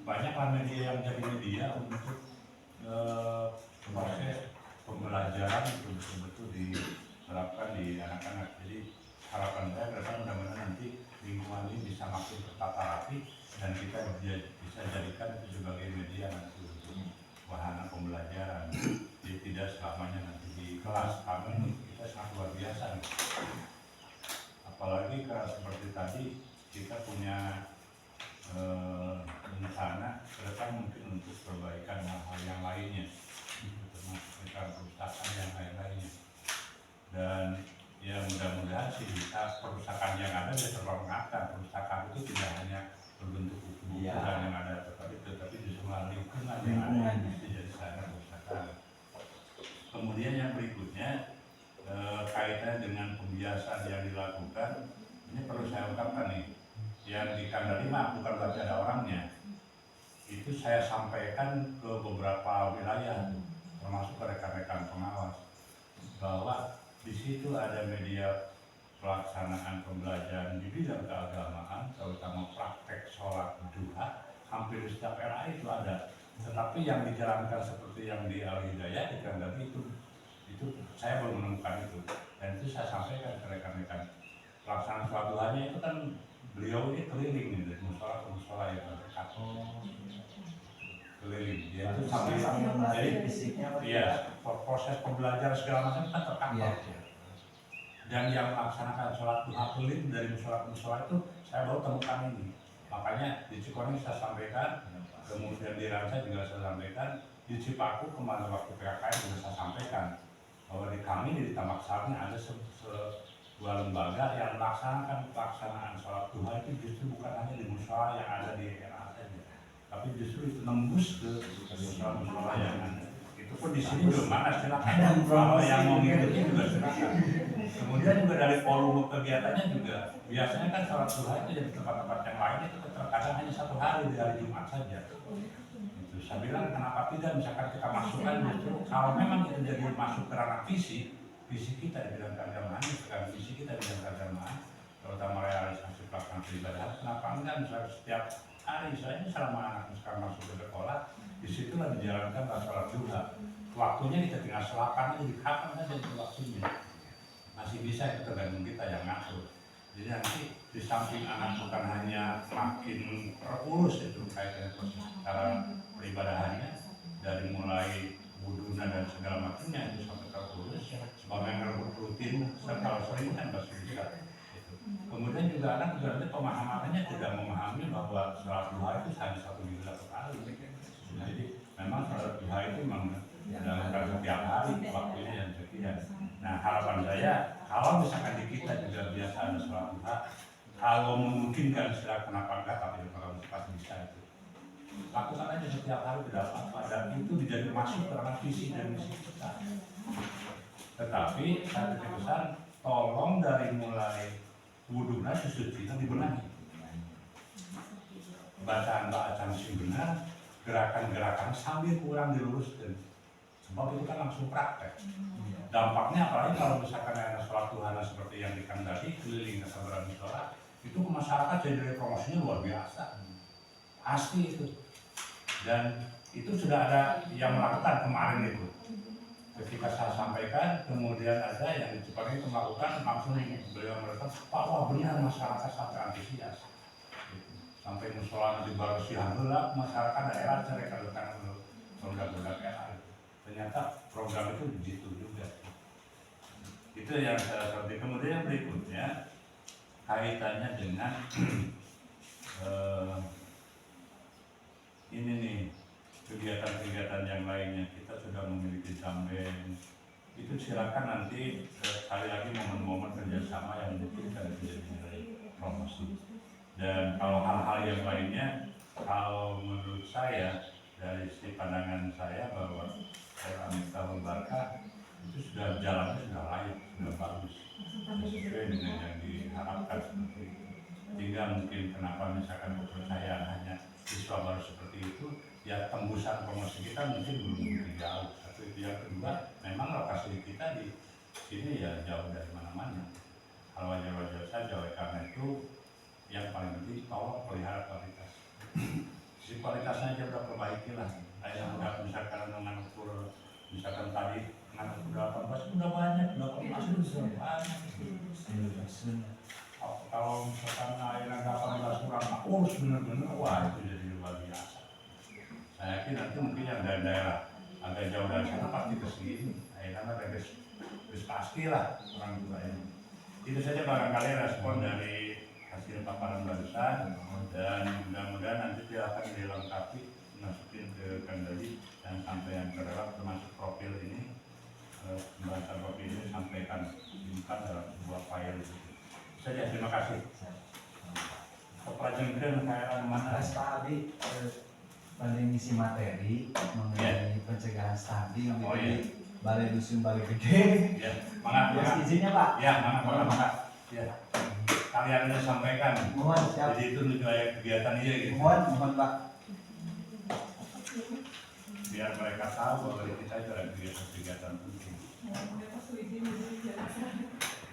Banyaklah media yang jadi media untuk proses pembelajaran itu betul-betul diterapkan di anak-anak. Jadi harapan saya ke depan mudah-mudahan nanti lingkungan ini bisa makin tertata rapi dan kita bisa jadikan itu sebagai media nanti untuk wahana pembelajaran. Jadi tidak selamanya nanti di kelas. Kami kita sangat luar biasa nih. Apalagi kalau seperti tadi kita punya rencana ke depan mungkin untuk perbaikan hal-hal yang lainnya, termasuk perusahaan yang lain-lainnya. Dan ya mudah-mudahan sih bisa perusahaan yang ada bisa terbangun. Perusahaan itu tidak hanya berbentuk buku yang ada, tetapi di semua lingkungan yang ada itu jadi sana perusahaan. Kemudian yang berikutnya kaitannya dengan pembiasaan yang dilakukan, ini perlu saya ungkapkan nih, yang di Kanda 5 bukan berarti ada orangnya. Itu saya sampaikan ke beberapa wilayah, termasuk ke rekan-rekan pengawas, bahwa di situ ada media pelaksanaan pembelajaran di bidang keagamaan, terutama praktek sholat duha, hampir di setiap RA itu ada. Tetapi yang dijalankan seperti yang di Al-Hidayah di Kanda itu saya belum menemukan itu. Dan itu saya sampaikan ke rekan-rekan. Pelaksanaan sholat duhanya itu kan beliau ini keliling nih, dari musola ke musola yang terdekat. Keliling. Dia itu sampai jadi fisiknya. Iya, proses pembelajaran segala macam kan terkantor. dan yang melaksanakan sholat duha keliling dari musola itu saya baru temukan ini. Makanya di Cikoneng saya sampaikan, kemudian di Ranca juga saya sampaikan, di Cipaku kemarin waktu PKKM juga saya sampaikan bahwa di kami di Tambak Sari ada sebuah lembaga yang melaksanakan pelaksanaan sholat duha itu justru bukan hanya di musola yang ada di RA saja, tapi justru itu nembus ke musola yang ada. Itu pun di sini belum mana, silakan kalau yang mau ngikutin juga silakan. Kemudian juga dari volume kegiatannya juga biasanya kan sholat duha itu di tempat-tempat yang lain itu terkadang hanya 1 hari di hari Jumat saja. Itu saya bilang kenapa tidak misalkan kita masukkan justru kalau memang itu jadi masuk ke ranah visi kita di bidang keagamaan, bukan visi kita di bidang keagamaan, terutama realisasi pelaksanaan ibadah. Kenapa enggak misalnya setiap hari saya selama anak sekarang masuk ke sekolah, disitulah dijalankan sholat duha. Waktunya kita tinggal selakan aja di kapan saja itu waktunya. Masih bisa itu tergantung kita yang ngatur. Jadi nanti di samping anak bukan hanya makin terurus itu kaitan cara peribadahannya dari mulai wudhunya dan segala macamnya itu sampai terurus sebagai rutin serta sering kan masih bisa. Kemudian juga anak juga nanti pemahamannya tidak memahami bahwa sholat duha itu hanya 1 minggu 1 kali. Jadi memang sholat duha itu memang dalam setiap hari waktunya yang sekian. Nah harapan saya kalau misalkan di kita juga biasa ada sholat duha, kalau memungkinkan silakan kenapa enggak, tapi kalau pasti bisa itu. Lakukan aja setiap hari tidak apa-apa dan itu menjadi masuk ke dalam visi dan misi kita. Tetapi saya pesan tolong dari mulai wudhunya sesucinya dibenahi. Bacaan-bacaan sing benar, gerakan-gerakan sambil kurang diluruskan. Sebab itu kan langsung praktek. Dampaknya apalagi kalau misalkan ada sholat duha seperti yang dikang tadi keliling kesabaran musola, itu ke masyarakat jadi promosinya luar biasa. Pasti itu. Dan itu sudah ada yang melakukan kemarin itu. Ketika saya sampaikan, kemudian ada yang di Cikoneng itu melakukan, langsung beliau mereka, Pak, wah benar masyarakat sampai antusias. Sampai musola di Barosihan gelap, masyarakat daerah ceritakan program-program era. Ternyata program itu begitu juga. Itu yang saya seperti. Kemudian berikutnya kaitannya dengan ini nih kegiatan-kegiatan yang lainnya. Kita sudah memiliki jamben. Itu silakan nanti sekali lagi momen-momen kerjasama yang mungkin bisa menjadi nilai promosi. Dan kalau hal-hal yang lainnya, kalau menurut saya dari sisi pandangan saya bahwa Miftahul Barakah itu sudah jalannya sudah layak, sudah bagus, sesuai dengan yang diharapkan seperti itu. Tinggal mungkin kenapa misalkan kepercayaan hanya siswa baru seperti itu, ya tembusan promosi kita mungkin belum jauh. Satu itu, yang kedua, memang lokasi kita di sini ya jauh dari mana-mana. Kalau wajar-wajar saja, oleh karena itu yang paling penting tolong pelihara kualitas. Si kualitasnya aja udah perbaikilah. Kayak udah misalkan dengan ukur misalkan tadi dengan ukur 18 udah banyak, 18 itu sudah banyak. Kalau misalkan akhirnya 18 kurang urus bener-bener, wah itu jadi luar biasa. Saya yakin nanti mungkin yang dari daerah agak jauh dari sana pasti kesini. Akhirnya ada pasti lah orang tua ini. Itu saja barangkali respon dari hasil paparan barusan, dan mudah-mudahan nanti dia akan dilengkapi masukin ke kendali dan sampai yang terlewat termasuk profil ini, pembahasan profil ini sampaikan simpan dalam sebuah file itu. Saja, terima kasih. Kepelajaran kayak mana? Pak Abi, pada ngisi materi mengenai pencegahan stunting di Balai Dusun Balai Gede. Ya, mangga. Izinnya Pak. Ya, mangga. Ya. Kalian sudah sampaikan. Mohon siap. Jadi itu nilai kegiatan ini gitu. Mohon Pak. Biar mereka tahu bahwa kita itu ada kegiatan-kegiatan penting.